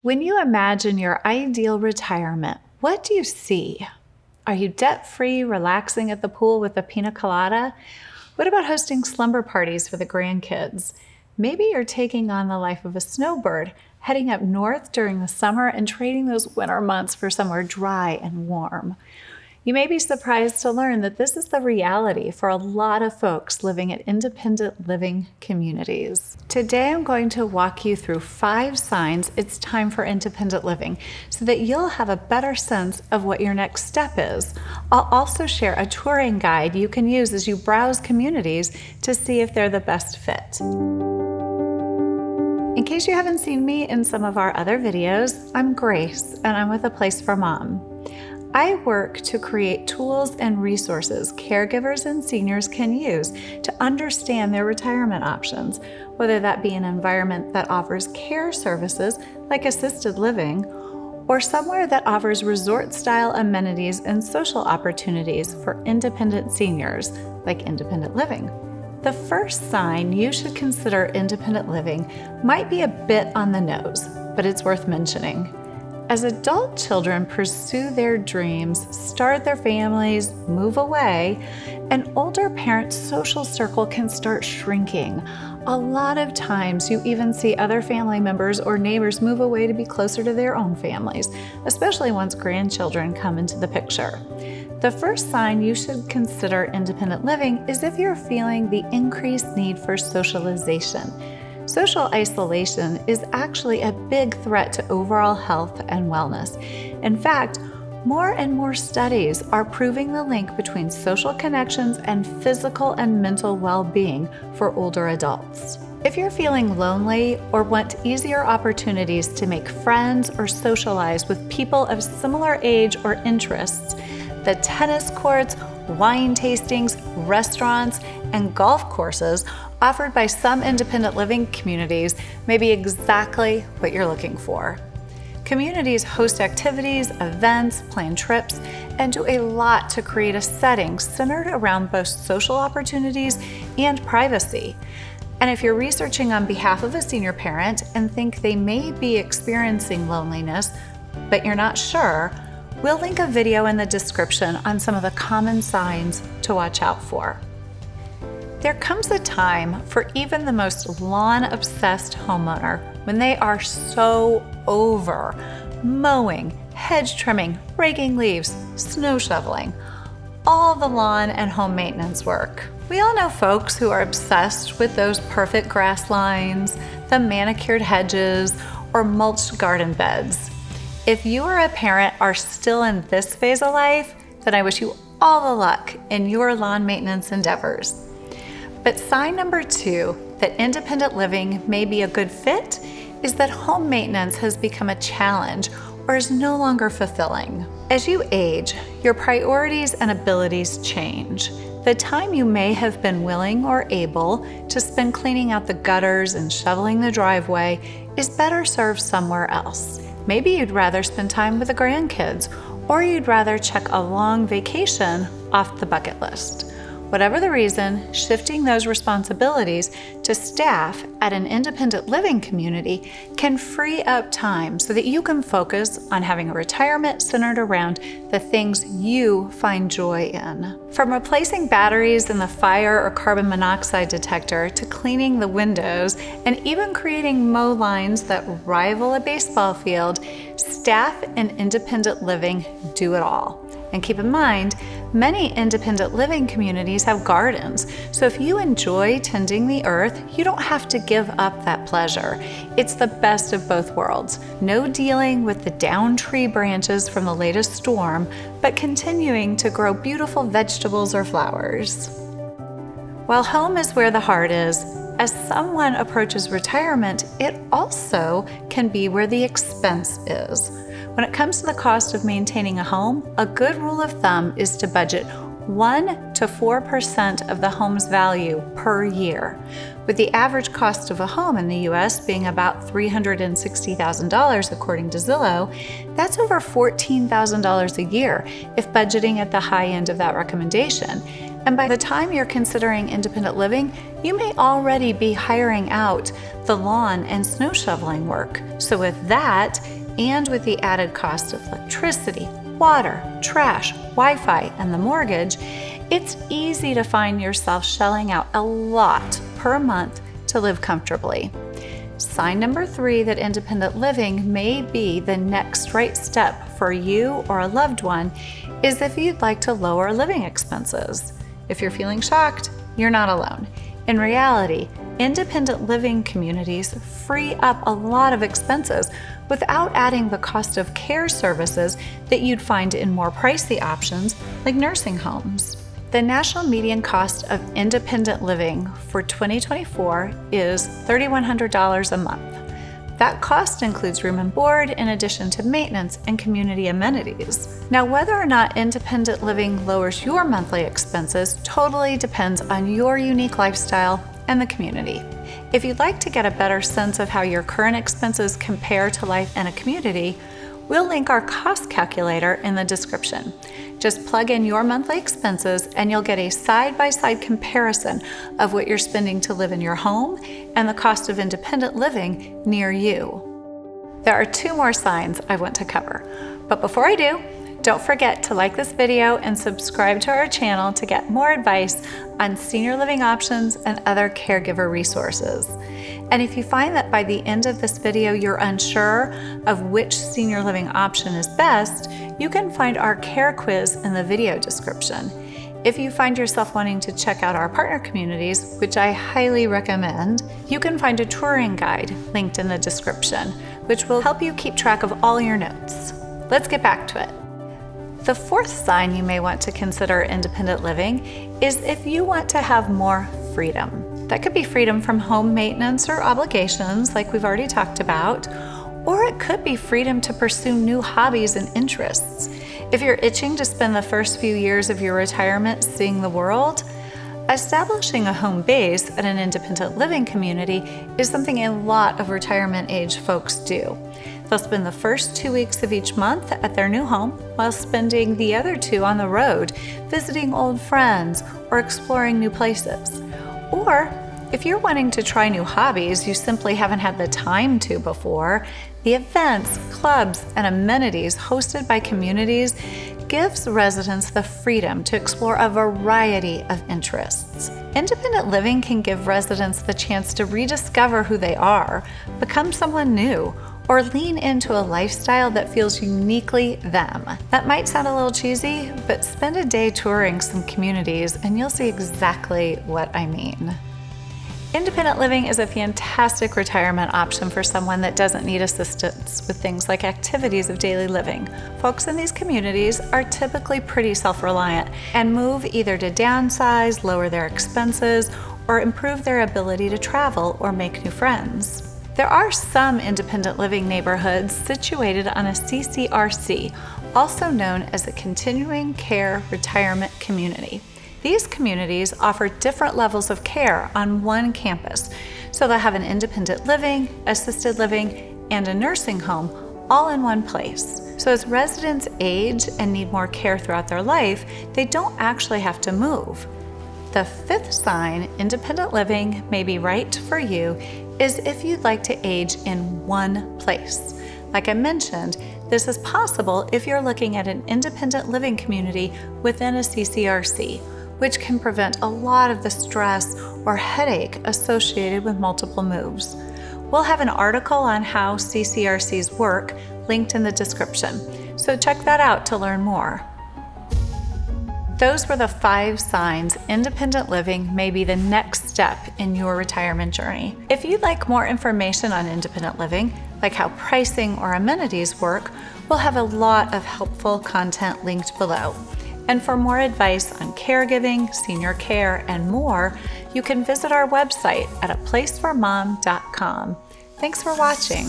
When you imagine your ideal retirement, what do you see? Are you debt-free, relaxing at the pool with a pina colada? What about hosting slumber parties for the grandkids? Maybe you're taking on the life of a snowbird, heading up north during the summer and trading those winter months for somewhere dry and warm. You may be surprised to learn that this is the reality for a lot of folks living at independent living communities. Today, I'm going to walk you through 5 signs it's time for independent living so that you'll have a better sense of what your next step is. I'll also share a touring guide you can use as you browse communities to see if they're the best fit. In case you haven't seen me in some of our other videos, I'm Grace, and I'm with A Place for Mom. I work to create tools and resources caregivers and seniors can use to understand their retirement options, whether that be an environment that offers care services like assisted living, or somewhere that offers resort-style amenities and social opportunities for independent seniors, like independent living. The first sign you should consider independent living might be a bit on the nose, but it's worth mentioning. As adult children pursue their dreams, start their families, move away, an older parent's social circle can start shrinking. A lot of times you even see other family members or neighbors move away to be closer to their own families, especially once grandchildren come into the picture. The first sign you should consider independent living is if you're feeling the increased need for socialization. Social isolation is actually a big threat to overall health and wellness. In fact, more and more studies are proving the link between social connections and physical and mental well-being for older adults. If you're feeling lonely or want easier opportunities to make friends or socialize with people of similar age or interests, the tennis courts, wine tastings, restaurants, and golf courses offered by some independent living communities may be exactly what you're looking for. Communities host activities, events, plan trips, and do a lot to create a setting centered around both social opportunities and privacy. And if you're researching on behalf of a senior parent and think they may be experiencing loneliness, but you're not sure, we'll link a video in the description on some of the common signs to watch out for. There comes a time for even the most lawn-obsessed homeowner when they are so over mowing, hedge trimming, raking leaves, snow shoveling, all the lawn and home maintenance work. We all know folks who are obsessed with those perfect grass lines, the manicured hedges, or mulched garden beds. If you or a parent are still in this phase of life, then I wish you all the luck in your lawn maintenance endeavors. But sign number 2 that independent living may be a good fit is that home maintenance has become a challenge or is no longer fulfilling. As you age, your priorities and abilities change. The time you may have been willing or able to spend cleaning out the gutters and shoveling the driveway is better served somewhere else. Maybe you'd rather spend time with the grandkids, or you'd rather check a long vacation off the bucket list. Whatever the reason, shifting those responsibilities to staff at an independent living community can free up time so that you can focus on having a retirement centered around the things you find joy in. From replacing batteries in the fire or carbon monoxide detector to cleaning the windows and even creating mow lines that rival a baseball field, staff in independent living do it all. And keep in mind, many independent living communities have gardens, so if you enjoy tending the earth, you don't have to give up that pleasure. It's the best of both worlds. No dealing with the downed tree branches from the latest storm, but continuing to grow beautiful vegetables or flowers. While home is where the heart is, as someone approaches retirement, it also can be where the expense is. When it comes to the cost of maintaining a home, a good rule of thumb is to budget 1 to 4% of the home's value per year, with the average cost of a home in the U.S. being about $360,000 according to Zillow. That's over $14,000 a year if budgeting at the high end of that recommendation. And by the time you're considering independent living, you may already be hiring out the lawn and snow shoveling work. So with that, and with the added cost of electricity, water, trash, Wi-Fi, and the mortgage, it's easy to find yourself shelling out a lot per month to live comfortably. Sign number 3 that independent living may be the next right step for you or a loved one is if you'd like to lower living expenses. If you're feeling shocked, you're not alone. In reality, independent living communities free up a lot of expenses without adding the cost of care services that you'd find in more pricey options like nursing homes. The national median cost of independent living for 2024 is $3,100 a month. That cost includes room and board in addition to maintenance and community amenities. Now, whether or not independent living lowers your monthly expenses totally depends on your unique lifestyle and the community. If you'd like to get a better sense of how your current expenses compare to life in a community, we'll link our cost calculator in the description. Just plug in your monthly expenses and you'll get a side-by-side comparison of what you're spending to live in your home and the cost of independent living near you. There are 2 more signs I want to cover, but before I do, don't forget to like this video and subscribe to our channel to get more advice on senior living options and other caregiver resources. And if you find that by the end of this video you're unsure of which senior living option is best, you can find our care quiz in the video description. If you find yourself wanting to check out our partner communities, which I highly recommend, you can find a touring guide linked in the description, which will help you keep track of all your notes. Let's get back to it. The 4th sign you may want to consider independent living is if you want to have more freedom. That could be freedom from home maintenance or obligations like we've already talked about, or it could be freedom to pursue new hobbies and interests. If you're itching to spend the first few years of your retirement seeing the world, establishing a home base at an independent living community is something a lot of retirement age folks do. They'll spend the first 2 weeks of each month at their new home while spending the other 2 on the road, visiting old friends or exploring new places. Or if you're wanting to try new hobbies you simply haven't had the time to before, the events, clubs, and amenities hosted by communities gives residents the freedom to explore a variety of interests. Independent living can give residents the chance to rediscover who they are, become someone new, or lean into a lifestyle that feels uniquely them. That might sound a little cheesy, but spend a day touring some communities and you'll see exactly what I mean. Independent living is a fantastic retirement option for someone that doesn't need assistance with things like activities of daily living. Folks in these communities are typically pretty self-reliant and move either to downsize, lower their expenses, or improve their ability to travel or make new friends. There are some independent living neighborhoods situated on a CCRC, also known as a Continuing Care Retirement Community. These communities offer different levels of care on one campus, so they'll have an independent living, assisted living, and a nursing home all in one place. So as residents age and need more care throughout their life, they don't actually have to move. The 5th sign independent living may be right for you is if you'd like to age in one place. Like I mentioned, this is possible if you're looking at an independent living community within a CCRC, which can prevent a lot of the stress or headache associated with multiple moves. We'll have an article on how CCRCs work linked in the description, so check that out to learn more. Those were the 5 signs independent living may be the next step in your retirement journey. If you'd like more information on independent living, like how pricing or amenities work, we'll have a lot of helpful content linked below. And for more advice on caregiving, senior care, and more, you can visit our website at aplaceformom.com. Thanks for watching.